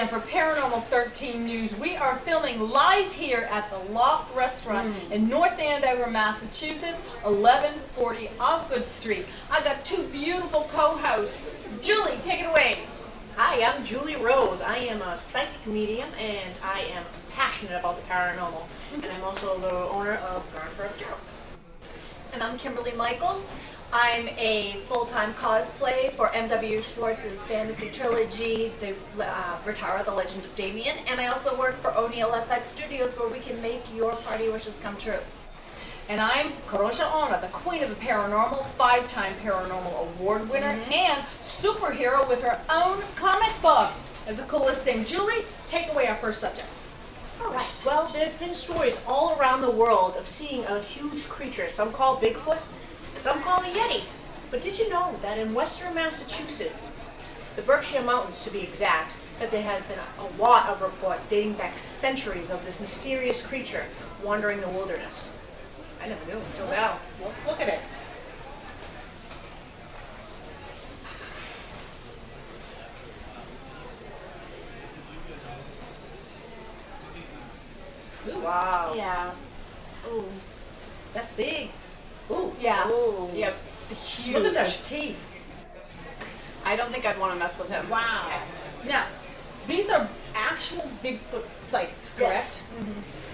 again for Paranormal 13 News. We are filming live here at the Loft Restaurant in North Andover, Massachusetts, 1140 Osgood Street. I got two beautiful co-hosts. Julie, take it away. Hi, I'm Julie Rose. I am a psychic medium, and I am passionate about the paranormal. And I'm also the owner of Garnford Tarot. And I'm Kimberly Michaels. I'm a full-time cosplay for M.W. Schwartz's fantasy trilogy, The Retara, The Legend of Damien, and I also work for O'Neill FX Studios, where we can make your party wishes come true. And I'm Kadrolsha Ona, the queen of the paranormal, 5-time Paranormal Award winner, and superhero with her own comic book. That's the coolest thing. Julie, take away our first subject. Alright, well, there have been stories all around the world of seeing a huge creature, some call Bigfoot, some call it a Yeti. But did you know that in western Massachusetts, the Berkshire Mountains to be exact, that there has been a lot of reports dating back centuries of this mysterious creature wandering the wilderness? I never knew until now. Look at it. Ooh. Wow. Yeah. Ooh. That's big. Ooh. Yeah. Ooh. Yep. Huge. Look at those teeth. I don't think I'd want to mess with him. Wow. Now, these are actual Bigfoot sites, correct?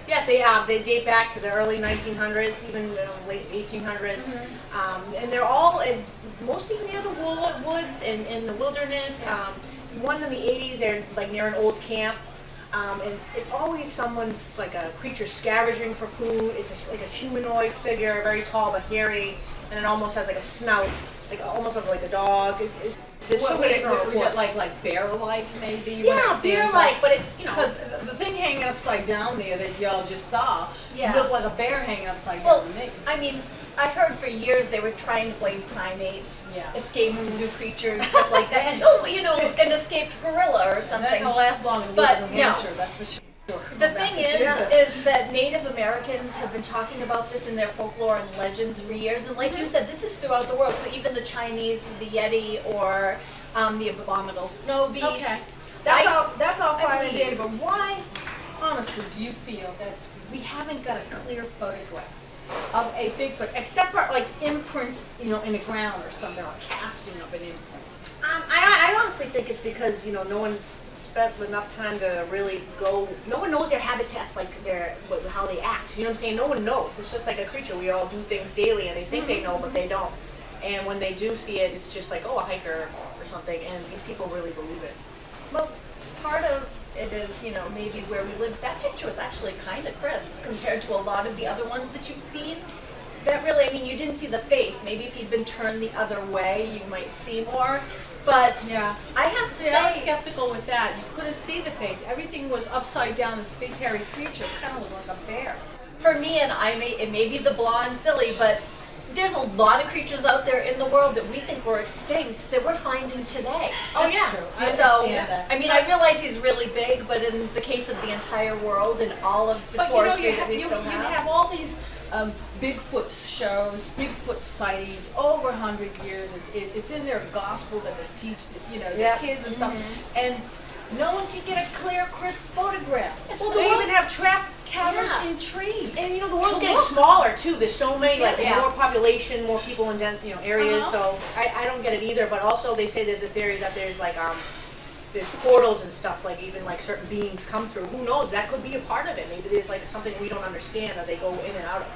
Yes, they date back to the early 1900s, even the late 1800s, and they're all mostly near the woods and in the wilderness. One in the 80s, they're like near an old camp, and it's always someone's like a creature scavenging for food. It's like a humanoid figure, very tall but hairy, and it almost has like a snout, like almost like a dog. Was it like bear-like maybe? Yeah, bear-like, but it's, you know. Because the thing hanging upside down there that y'all just saw looked like a bear hanging upside down to me. I mean, I heard for years they were trying to blame primates, escaped zoo creatures, stuff like that, and an escaped gorilla or something. That don't last long in New Hampshire, that's for sure. The thing is that Native Americans have been talking about this in their folklore and legends for years, and like you said, this is throughout the world. So even the Chinese, the Yeti, or the abominable snow beast. Okay, that's all fine and dandy, but why, honestly, do you feel that we haven't got a clear photograph of a Bigfoot, except for like imprints, in the ground or something, or casting of an imprint? I honestly think it's because no one's spent enough time to really go. No one knows their habitats, like how they act. You know what I'm saying? No one knows. It's just like a creature. We all do things daily, and they think they know, but they don't. And when they do see it, it's just like, oh, a hiker or something, and these people really believe it. Well, part of it is, maybe where we live. That picture was actually kind of crisp compared to a lot of the other ones that you've seen. That really, you didn't see the face. Maybe if you'd been turned the other way, you might see more. But I have to say, I was skeptical with that. You couldn't see the face. Everything was upside down. This big hairy creature kind of looked like a bear. For me, and it may be the blonde silly, but there's a lot of creatures out there in the world that we think were extinct that we're finding today. That's true. I understand that. I realize he's really big, but in the case of the entire world and all of the forestry that we still have. You have all these Bigfoot shows, Bigfoot sightings over 100 years. It's in their gospel that they teach, the kids and stuff. And no one can get a clear, crisp photograph. Well, they even have trap cameras in trees. And the world's getting smaller too. There's so many, more population, more people in dense, areas. So I don't get it either. But also they say there's a theory that there's there's portals and stuff, even certain beings come through. Who knows? That could be a part of it. Maybe there's something we don't understand that they go in and out of.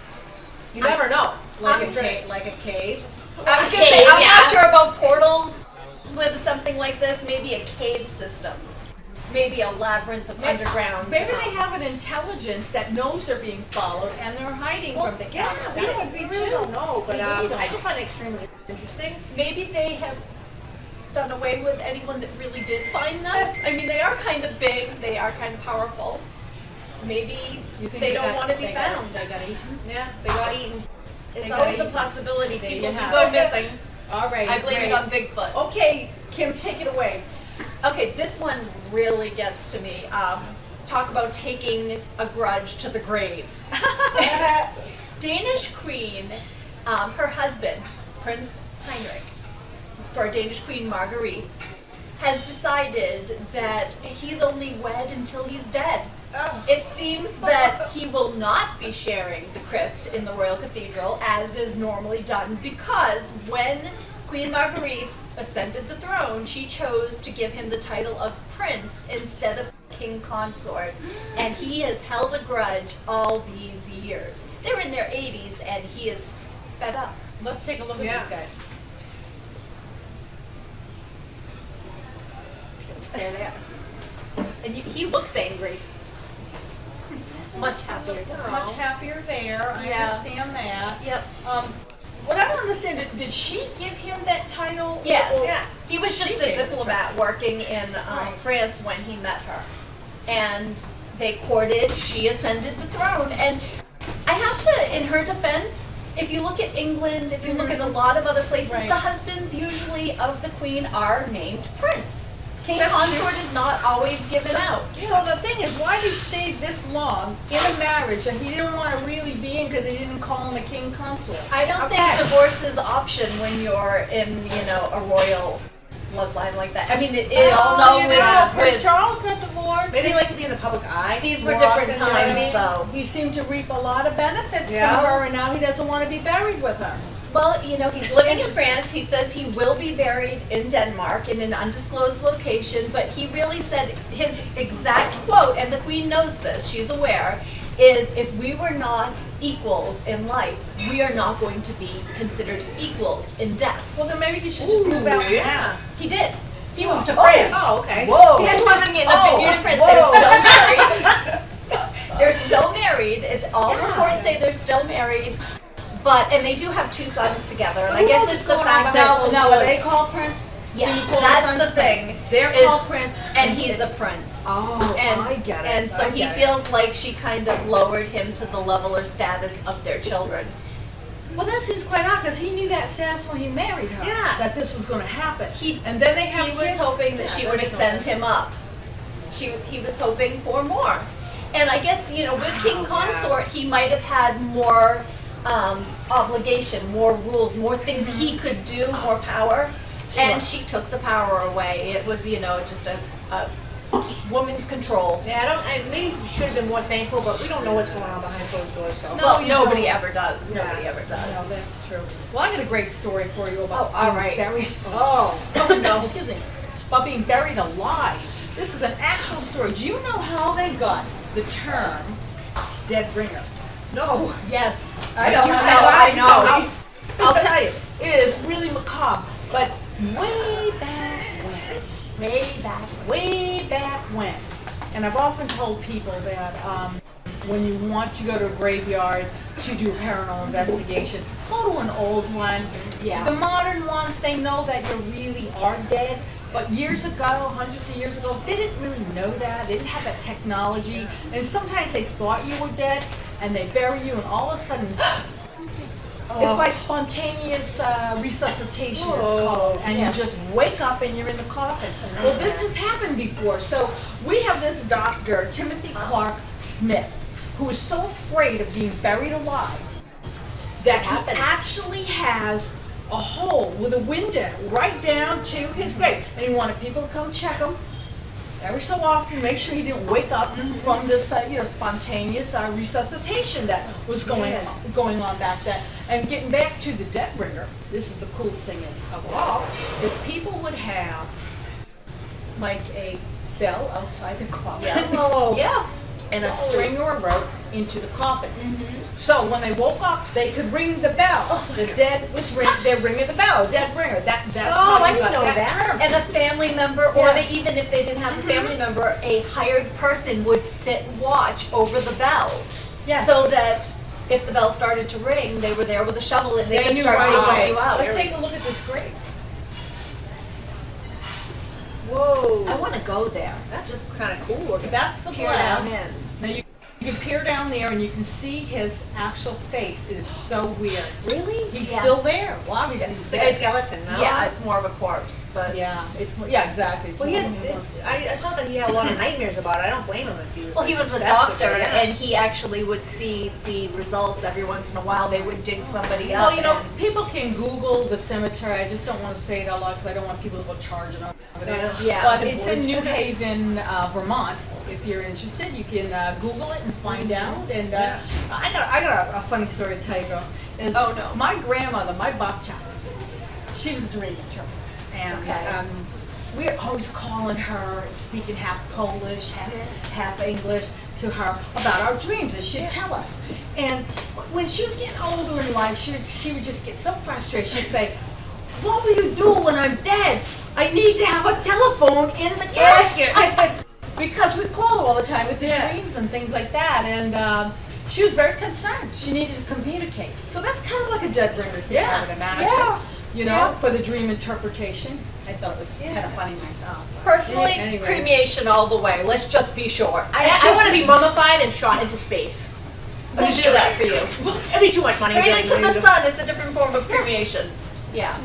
You never know. Like a cave. I was going to say, I'm not sure about portals with something like this. Maybe a cave system. Maybe a labyrinth of underground. Maybe they have an intelligence that knows they're being followed and they're hiding from the camera. We really don't know, but I just find it extremely interesting. Maybe they have done away with anyone that really did find them. They are kind of big. They are kind of powerful. Maybe they don't want to be found. They got eaten? Yeah, they got eaten. It's always a possibility. People do go missing. All right. I blame it on Bigfoot. Okay, Kim, take it away. Okay, this one really gets to me. Talk about taking a grudge to the grave. Danish queen, her husband, Prince Heinrich, for Danish Queen Marguerite, has decided that he's only wed until he's dead. Oh. It seems that he will not be sharing the crypt in the Royal Cathedral as is normally done, because when Queen Marguerite ascended the throne, she chose to give him the title of prince instead of king consort, and he has held a grudge all these years. They're in their 80s, and he is fed up. Let's take a look at this guy. There they are. And he looks angry. Much happier. Much happier there. I Yeah. understand that. Yep. What I don't understand, did she give him that title? Yes. Or- Yeah. He was just She a gave it to diplomat working in Right. France when he met her. And they courted, she ascended the throne. And I have to, in her defense, if you look at England, if you look at a lot of other places, Right. the husbands usually of the queen are named prince. King That's consort is not always given out. So the thing is, why did he stay this long in a marriage that he didn't want to really be in because they didn't call him a king consort? I don't think divorce is an option when you're in, a royal bloodline like that. I mean, it is. Prince Charles got divorced. Maybe he likes to be in the public eye. These were More different often, you know what I times, mean? though. He seemed to reap a lot of benefits Yeah. from her, and now he doesn't want to be buried with her. Well, he's living in France. He says he will be buried in Denmark in an undisclosed location, but he really said his exact quote, and the Queen knows this, she's aware, is if we were not equals in life, we are not going to be considered equals in death. Well, then maybe he should just move out now. He did. He moved to Oh, France. oh, okay. Whoa. He's living in a Oh, vineyard in France. whoa. They're still married. They're still married. It's all Yeah. reports say they're still married. And they do have 2 sons together, and I Who guess else it's is the going fact on that now are they called Prince? yeah, Can you call that's their the sons thing. They're is- called Prince, and he's a prince. Oh, And I get it. and so he feels like she kind of lowered him to the level or status of their children. Well, that seems quite odd because he knew that status when he married her. Yeah. That this was going to happen. And then they have He was kids. hoping that Yeah, she would that's extend okay. him up. He was hoping for more. And I guess, with King Wow, yeah. Consort, he might have had more obligation, more rules, more things he could do, more power. And Sure. she took the power away. It was, just a woman's control. Yeah, maybe we should have been more thankful, but we don't know what's going on behind closed doors, so. No, Well, you nobody don't. ever does. Yeah. Nobody ever does. No, that's true. Well, I got a great story for you about Oh, all being right. buried. Oh. No, excuse me. About being buried alive. This is an actual story. Do you know how they got the term dead bringer? No. Yes. I don't know. know. I know. I'll tell you. It is really macabre. But way back when, and I've often told people that when you want to go to a graveyard to do a paranormal investigation, go to an old one. Yeah. The modern ones, they know that you really are dead. But years ago, hundreds of years ago, they didn't really know that. They didn't have that technology. And sometimes they thought you were dead, and they bury you, and all of a sudden, it's like spontaneous resuscitation, it's called. And Yeah. you just wake up and you're in the coffin. Well, this has happened before. So we have this doctor, Timothy Clark Smith, who is so afraid of being buried alive that he actually has a hole with a window right down to his grave. And he wanted people to come check him every so often, make sure he didn't wake up from this spontaneous resuscitation that was going on back then. And getting back to the dead bringer, this is the coolest thing of all, is people would have like a bell outside the coffin. Yeah. Yeah. And a string or a rope into the coffin. So when they woke up, they could ring the bell. The dead was they're ringing the bell. Dead ringer. That's how I you got didn't know that term. And a family member, or even if they didn't have a family member, a hired person would sit and watch over the bell. Yes. So that if the bell started to ring, they were there with a shovel and they They could knew start right digging away. you out. Let's take a look at this grave. Whoa. I want to go there. That's just Kind of cool looking. That's the peer down blast. in. Now you You can peer down there and you can see his actual face. It is so weird. Really? He's still there. Well, obviously he's It's dead. like a skeleton, no? Yeah, it's more of a corpse, but Yeah, exactly. It's Well, more- I saw that he had a lot of nightmares about it. I don't blame him if he was. well, he was a obsessed with doctor, it, yeah. and he actually would see the results every once in a while. They would dig somebody up. Well, you know, and- people can Google the cemetery. I just don't want to say it out loud because I don't want people to go charging over there. Yeah. But it's in New Haven, Vermont. If you're interested, you can Google it and find out. And I got a funny story to tell you, girl. And, Oh, no. My grandmother, my babcia, she was a dream interpreter, and Okay. we were always calling her, speaking half Polish, half English to her about our dreams, and she'd tell us. And when she was getting older in life, she would just get so frustrated. She'd say, "What will you do when I'm dead? I need to have a telephone in the casket." Because we call her all the time with the dreams and things like that, and she was very concerned. She needed to communicate. So that's kind of like a dead ringer thing, I would imagine. Yeah. You know, for the dream interpretation. I thought it was kind of funny myself. Personally, Anyway. cremation all the way. Let's just be sure. I want to be mummified and shot into space. We'll do that for you. It'd be too much money. Burning to the sun is a different form of cremation. Yeah.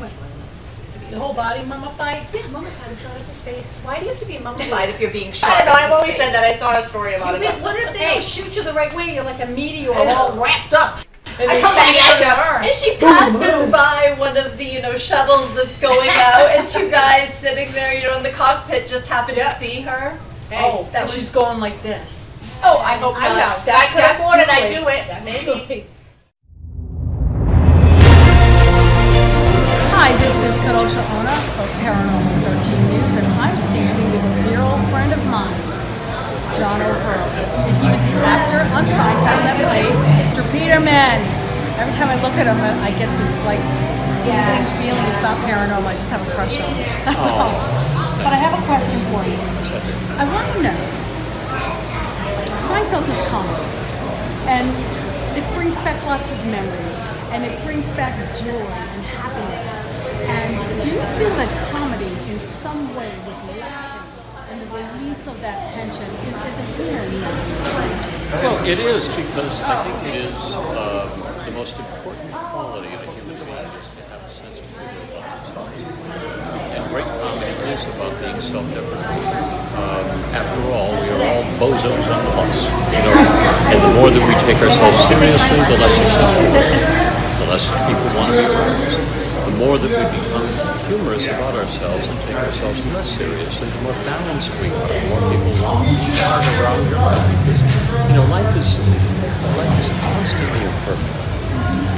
The whole body mummified? Yeah, mummified and shot into space. Why do you have to be mummified if you're being I shot? don't know. I've into always space? said that. I saw a story about it. What if they don't shoot you the right way? You're like a meteor I know. all wrapped up. And I they come back bang at her. And she passes by one of the, shuttles that's going out, and two guys sitting there, in the cockpit just happen to see her. Oh, that and was- she's going like this. Oh, I hope I not. know. If I could That's afford it, I'd Julie. do it. That's Maybe. Julie. Hi, this is Kadrolsha Ona of Paranormal 13 News, and I'm standing with a dear old friend of mine, John O'Hurl. And he was the actor on Seinfeld that played Mr. Peterman. Every time I look at him, I get this tingling feeling. It's not paranormal, I just have a crush on him. That's all. But I have a question for you. I want to know, Seinfeld is comedy, and it brings back lots of memories, and it brings back joy and happiness. And do you feel that comedy in some way with laughing and the release of that tension is a healing? Well, it is because I think it is the most important quality of a human being is to have a sense of humor about themselves. And great comedy is about being self-deprecating. After all, we are all bozos on the bus. And the more that we take ourselves seriously, the less successful we are. The less people want to be around us. The more that we become humorous about ourselves and take ourselves less seriously, the more balanced we are. The more people want to be part around your life. Because, life is constantly imperfect.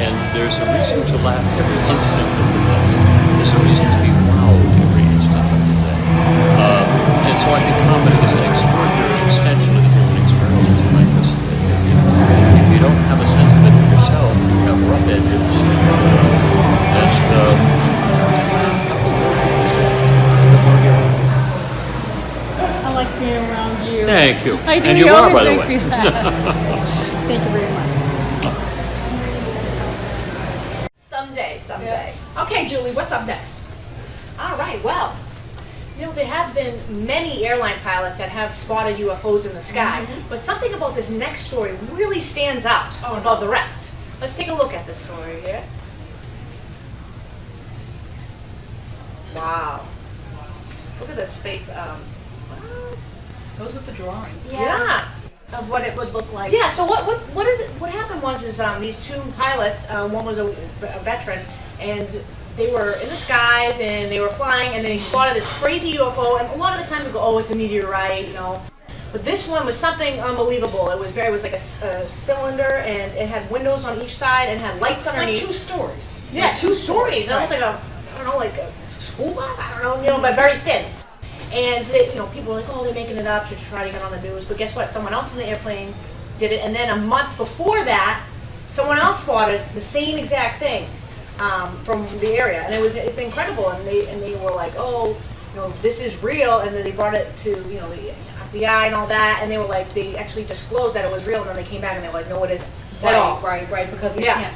And there's a reason to laugh every instant of the day. There's a reason to be wowed every instant of the day. And so I think comedy is an extraordinary extension of the human experience. And I just, if you don't have a sense of it yourself, you have rough edges. I like being around you. Thank you. I do. And You you are, always by the makes way. me laugh. Thank you very much. Someday. Okay, Julie, what's up next? All right, well, there have been many airline pilots that have spotted UFOs in the sky, but something about this next story really stands out above the rest. Let's take a look at this story here. Wow. Look at this fake, Those are the drawings. Yeah. of what it would look like. Yeah, so what happened was these two pilots, one was a veteran, and they were in the skies and they were flying, and then they spotted this crazy UFO, and a lot of the time they go, oh, it's a meteorite, But this one was something unbelievable. It was like a cylinder, and it had windows on each side and had lights underneath. Like 2 stories. Yeah, 2 stories. Almost like like a school bus, I don't know, but very thin. And people were like, oh, they're making it up to try to get on the news. But guess what? Someone else in the airplane did it, and then a month before that, someone else spotted the same exact thing from the area, and it's incredible. And they were like, oh, this is real, and then they brought it to the FBI and all that, and they were like, they actually disclosed that it was real, and then they came back and they were like, no, it isn't at all. Right, because they Yeah. can't.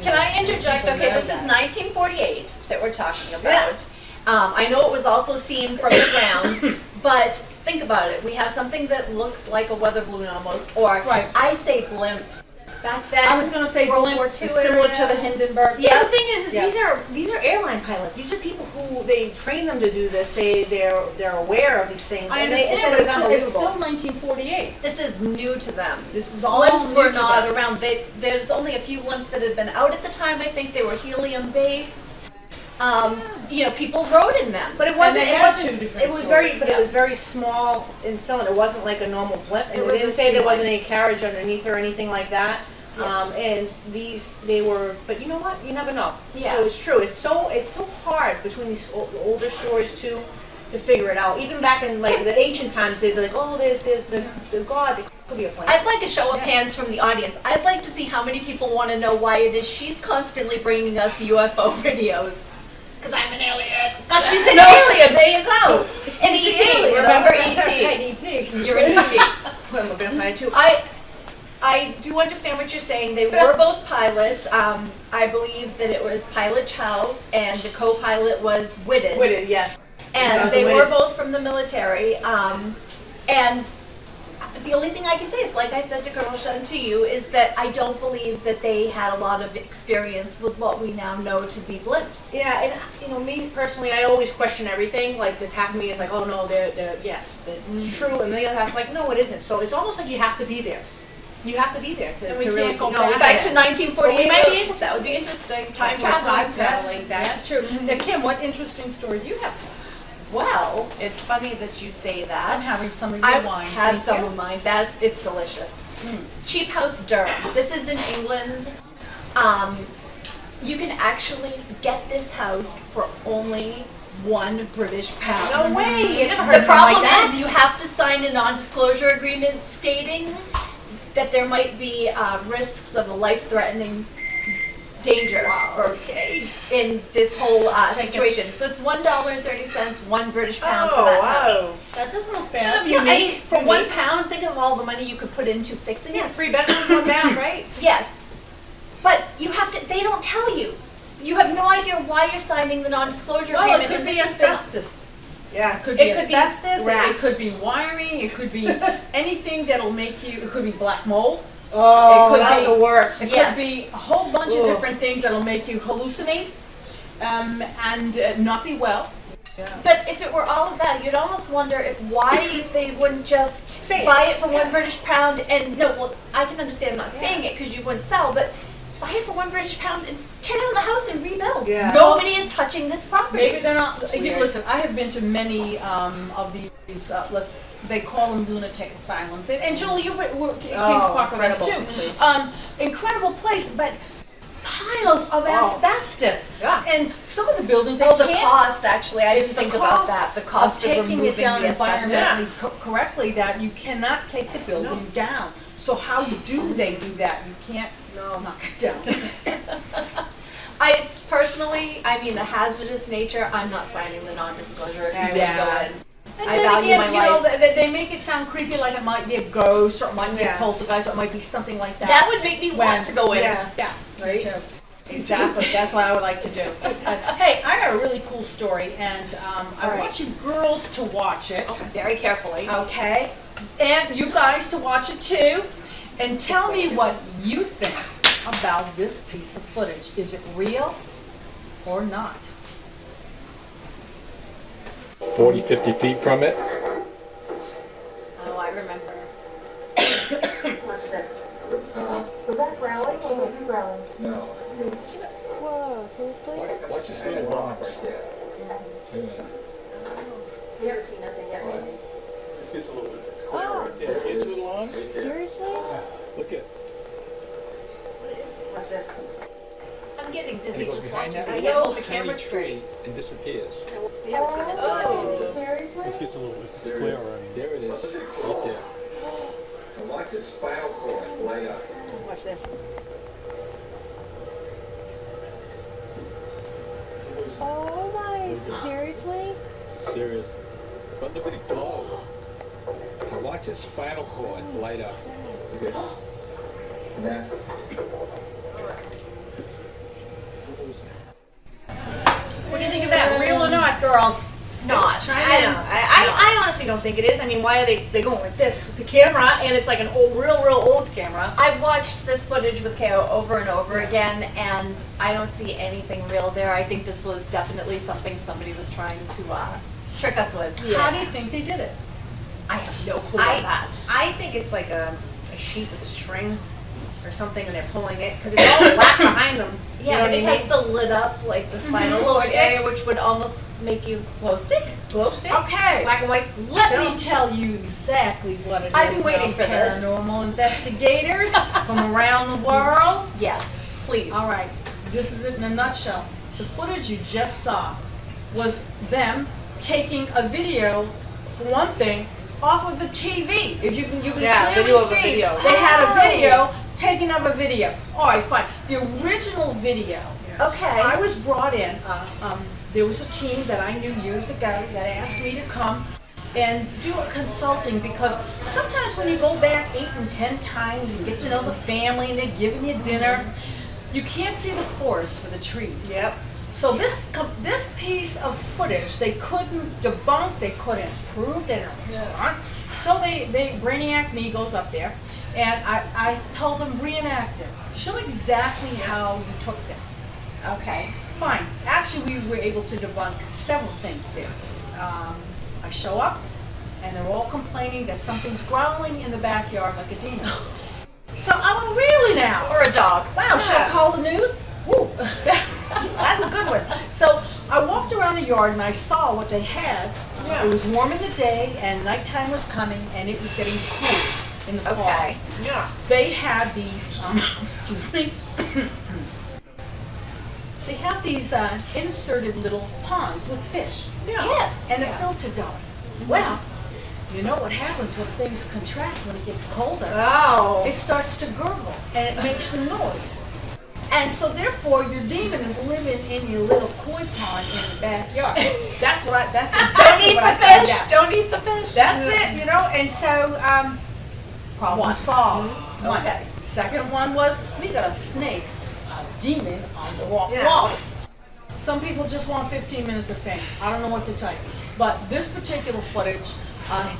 Can I interject? People Okay, know this that. is 1948 that we're talking about. I know it was also seen from the ground, but think about it. We have something that looks like a weather balloon almost, or Right. I say blimp. Back then, I was going to say World blimp War is II similar era. to the Hindenburg. Yeah. The thing is, Yeah. these are airline pilots. These are people who they train them to do this. They're aware of these things. I and they- understand, it's but it's unbelievable. still 1948. This is new to them. This is all Blimps new were to not them. around. There's only a few blimps that had been out at the time. I think they were helium-based. People rode in them. But it wasn't. they It had wasn't. two different It was stories. very. But it was very small in cylinder. It wasn't like a normal blimp. And It they was didn't a say there streamline. wasn't any carriage underneath or anything like that. Yeah. And they were. But you know what? You never know. Yeah. So it's true. It's so hard between these older stories too to figure it out. Even back in like the ancient times, they'd be like, oh, there's the gods. It could be a plane. I'd like a show of hands from the audience. I'd like to see how many people want to know why it is she's constantly bringing us UFO videos. Because I'm an alien. Because she's an alien. There you go. And E.T. Remember E.T. You're an E.T. I'm a vampire too. I do understand what you're saying. They were both pilots. I believe that it was Pilot Chow and the co-pilot was Whitted. Whitted, yes. And That they was were Whitted. both from the military. And the only thing I can say is, like I said to Kadrolsha and to you, is that I don't believe that they had a lot of experience with what we now know to be blimps. Yeah, and me personally, I always question everything. Like this happened to me, it's like, oh no, they're true, and the other half like, no, it isn't. So it's almost like you have to be there. You have to be there to And we really can't go know. back Back to Yeah. 1948. But we might be able to. That would be interesting. Time Time travel. traveling, that's true. Now, Kim, what interesting story do you have? Well, it's funny that you say I'm that. having some of your I've wine. had Thank some you. of mine. It's delicious. Mm. Cheap House Durham. This is in England. You can actually get this house for only £1 British pound. No way! I never heard The of something problem like that. is you have to sign a non-disclosure agreement stating that there might be risks of a life-threatening danger or in this whole situation. So it's $1.30, £1 British pound for that house. wow. That doesn't look bad. Yeah, Unique. for Unique. £1, think of all the money you could put into fixing Yeah, it. 3 bedrooms, 1 bath, right? Yes. But you have to, they don't tell you. You have no idea why you're signing the non-disclosure Well, agreement. it could be This has been- asbestos. Yeah. It could be It could be asbestos, rats. it could be wiring, it could be anything that'll make you, it could be black mold. Oh, It could that's be- the worst. It Yeah. could be a whole bunch of Ugh. different things that'll make you hallucinate and not be well. But if it were all of that, you'd almost wonder why they wouldn't just Say it. buy it for £1 British pound and, no, well, I can understand not saying it because you wouldn't sell, but buy it for £1 British pound and tear down the house and rebuild. Yeah. Nobody is touching this property. Maybe they're not, weird. listen, I have been to many of these, they call them lunatic asylums. And Julie, you were at Kings Park with us incredible too. place. Incredible place, but piles of asbestos. Yeah. And some of the buildings, Well, they the can't. cost, actually, I It's didn't the think about cost that. The cost of taking removing it down the asbestos. environmentally correctly, that you cannot take the building down. So how do they do that? You can't knock it down. I personally, the hazardous nature, I'm not signing the non-disclosure agreement Yeah. to go in. And I then value again, my life. they make it sound creepy, like it might be a ghost, or it might be a Yeah. poltergeist, or it might be something like that. That would make me want to go in. Yeah, Right? me too. Exactly, that's what I would like to do. Hey, I got a really cool story, and I All want you girls to watch it, Very carefully. okay? And you guys to watch it too, and tell me what you think about this piece of footage. Is it real or not? 40, 50 feet from it. Oh, I remember. What's that? Was that growling or was he growling? No. Whoa, seriously? Watch your little rocks. We haven't seen nothing yet, maybe. This gets a little bit Oh, clearer. Yeah, see its little arms? seriously? Look at. What's this? I'm getting And it dizzy goes just behind watching. that I little know the tiny camera's straight. tree and disappears. We haven't seen nothing Oh. yet. Seriously? This gets a little bit clearer. I mean. There it is, right there. And watch his spinal cord light up. Watch this. Oh my, seriously? Serious. But look at it glow. And watch his spinal cord light up. Now, What do you think of that? Real or not? that girl's not. I know. I honestly don't think it is. I mean, why are they going with this with the camera? And it's like an old, real old camera. I've watched this footage with KO over and over again, and I don't see anything real there. I think this was definitely something somebody was trying to trick us with. How do you think they did it? I have no clue on that. I think it's like a sheet with a string or something, and they're pulling it because it's all black behind them. Yeah, you know what I it mean? has the lit up, like the spinal cord area, which would almost make you glow stick. Glow stick. Okay. Black and white. Let me tell you exactly what it is. I've been waiting now, for this. Paranormal investigators from around the world. Yes, please. All right, this is it in a nutshell. The footage you just saw was them taking a video, for one thing, off of the TV. If you can Yeah, clearly video of a see, video. they had a video taken of a video. All right, fine. The original video. Okay. I was brought in. There was a team that I knew years ago that asked me to come and do a consulting, because sometimes when you go back 8 and 10 times and get to know the family and they're giving you dinner, you can't see the forest for the trees. Yep. So this piece of footage they couldn't debunk, they couldn't prove, they didn't respond. So they Brainiac me goes up there, and I told them reenact it. Show exactly how you took this. Okay. Fine. Actually, we were able to debunk several things there. I show up, and they're all complaining that something's growling in the backyard like a demon. So I went, really now? Or a dog. Wow, should I call the news? Woo. That's a good one. So I walked around the yard and I saw what they had. It was warm in the day and nighttime was coming and it was getting cool in the fall. Okay. Yeah. They had these, excuse me, they have these inserted little ponds with fish. Yes. And a filter going. Well, you know what happens when things contract when it gets colder? Oh. It starts to gurgle and it makes the noise. And so therefore your demon is living in your little koi pond in the backyard. That's Don't eat what the I found fish. out. Don't eat the fish. That's it, you know, and so problem solved. One. Okay. Second one was we got a snake, a demon on the wall. Yeah. Some people just want 15 minutes of fame. I don't know what to tell you. But this particular footage,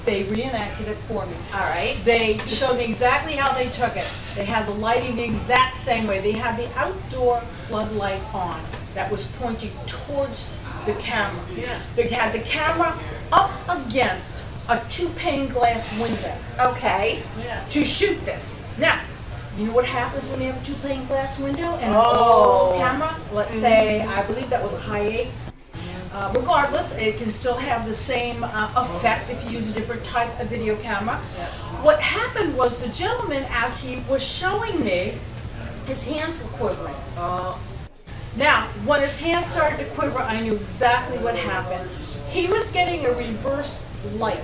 they reenacted it for me. All right. They showed me exactly how they took it. They had the lighting the exact same way. They had the outdoor floodlight on that was pointing towards the camera. Yeah. They had the camera up against a 2-pane glass window Okay. to shoot this. Now, you know what happens when you have a 2-pane glass window and an Oh. old camera? Let's say, I believe that was a high 8. Regardless, it can still have the same effect if you use a different type of video camera. What happened was the gentleman, as he was showing me, his hands were quivering. Now, when his hands started to quiver, I knew exactly what happened. He was getting a reverse light.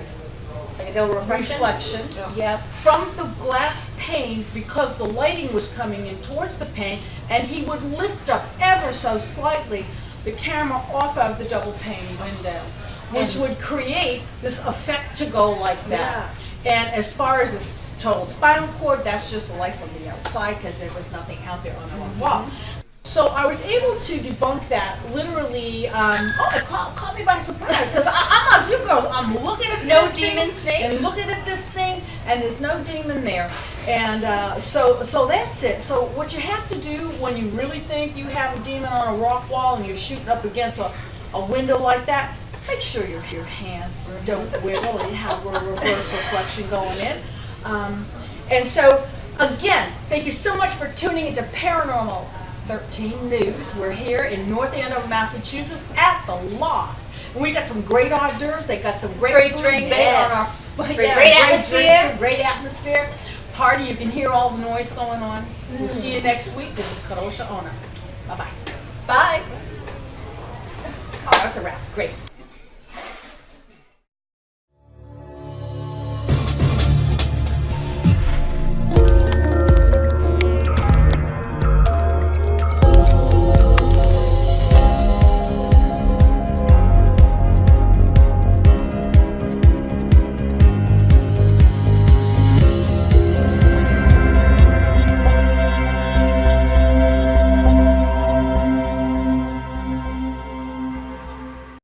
Like a double Reflection, Yep. from the glass panes because the lighting was coming in towards the pane, and he would lift up ever so slightly the camera off of the double pane window, which would create this effect to go like that. And as far as this total spinal cord, that's just the light from the outside because there was nothing out there on the wall. So I was able to debunk that literally, it caught me by surprise, because I'm like you girls, I'm looking at No this thing demon snake? and looking at this thing, and there's no demon there. And so that's it. So what you have to do when you really think you have a demon on a rock wall and you're shooting up against a window like that, make sure your hands don't wiggle and you have a reverse reflection going in. And so, again, thank you so much for tuning into Paranormal 13 News. We're here in North Andover, Massachusetts at the Loft. And we got some great hors d'oeuvres. They got some great food. drinks. They are our Great atmosphere. drinks, great atmosphere. Party, you can hear all the noise going on. We'll see you next week. This is Kadrolsha Ona. Bye-bye. Bye. Oh, that's a wrap. Great.